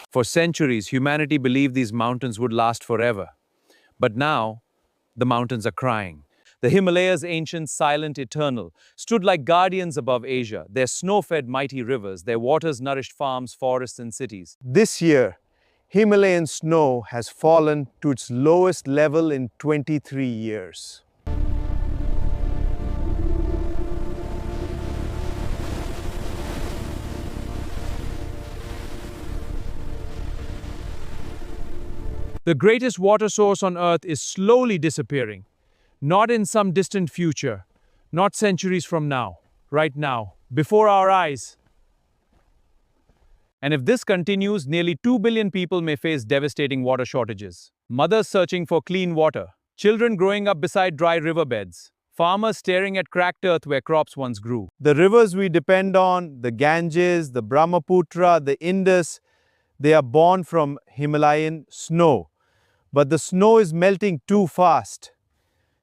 For centuries, humanity believed these mountains would last forever. But now, the mountains are crying. The Himalayas, ancient, silent, eternal, stood like guardians above Asia. Their snow-fed mighty rivers, their waters nourished farms, forests, and cities. This year, Himalayan snow has fallen to its lowest level in 23 years. The greatest water source on Earth is slowly disappearing. Not in some distant future, not centuries from now, right now, before our eyes. And if this continues, nearly 2 billion people may face devastating water shortages. Mothers searching for clean water, children growing up beside dry riverbeds, farmers staring at cracked earth where crops once grew. The rivers we depend on, the Ganges, the Brahmaputra, the Indus, they are born from Himalayan snow. But the snow is melting too fast.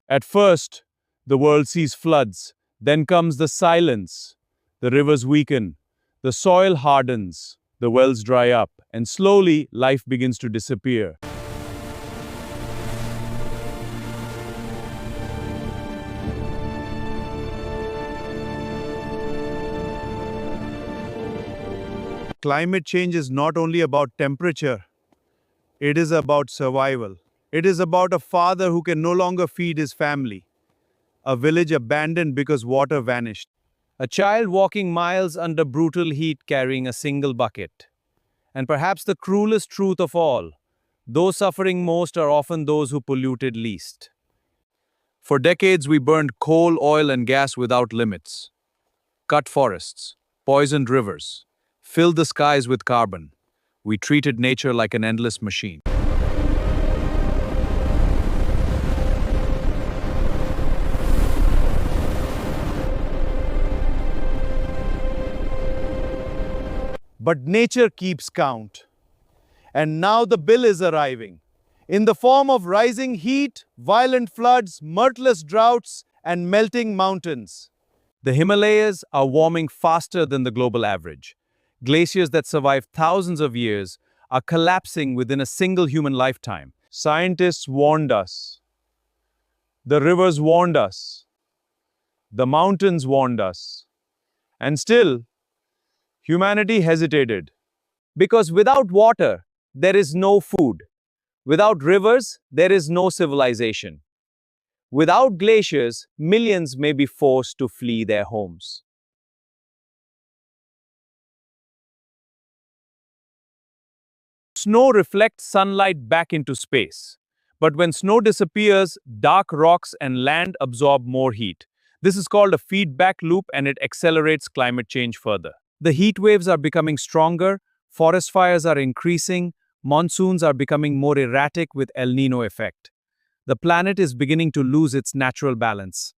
At first, the world sees floods. Then comes the silence. The rivers weaken. The soil hardens. The wells dry up. And slowly, life begins to disappear. Climate change is not only about temperature. It is about survival. It is about a father who can no longer feed his family. A village abandoned because water vanished. A child walking miles under brutal heat carrying a single bucket. And perhaps the cruelest truth of all, those suffering most are often those who polluted least. For decades, we burned coal, oil, and gas without limits. Cut forests, poisoned rivers, filled the skies with carbon. We treated nature like an endless machine. But nature keeps count. And now the bill is arriving. In the form of rising heat, violent floods, merciless droughts, and melting mountains. The Himalayas are warming faster than the global average. Glaciers that survived thousands of years are collapsing within a single human lifetime. Scientists warned us. The rivers warned us. The mountains warned us. And still, humanity hesitated. Because without water, there is no food. Without rivers, there is no civilization. Without glaciers, millions may be forced to flee their homes. Snow reflects sunlight back into space. But when snow disappears, dark rocks and land absorb more heat. This is called a feedback loop and it accelerates climate change further. The heat waves are becoming stronger, forest fires are increasing, monsoons are becoming more erratic with El Niño effect. The planet is beginning to lose its natural balance.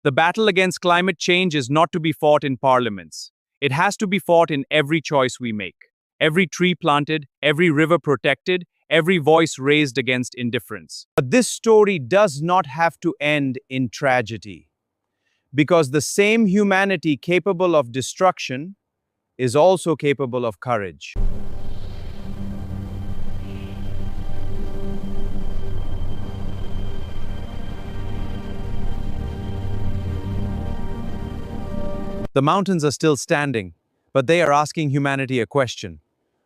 The battle against climate change is not to be fought in parliaments. It has to be fought in every choice we make. Every tree planted, every river protected, every voice raised against indifference. But this story does not have to end in tragedy. Because the same humanity capable of destruction is also capable of courage. The mountains are still standing, but they are asking humanity a question.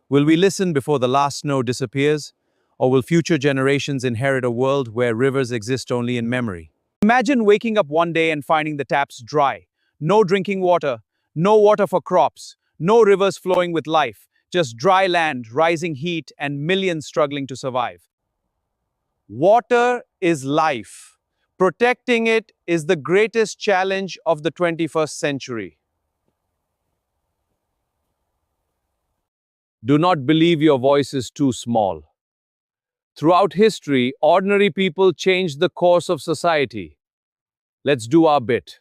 Will we listen before the last snow disappears? Or will future generations inherit a world where rivers exist only in memory? Imagine waking up one day and finding the taps dry. No drinking water, no water for crops, no rivers flowing with life, just dry land, rising heat, and millions struggling to survive. Water is life. Protecting it is the greatest challenge of the 21st century. Do not believe your voice is too small. Throughout history, ordinary people changed the course of society. Let's do our bit.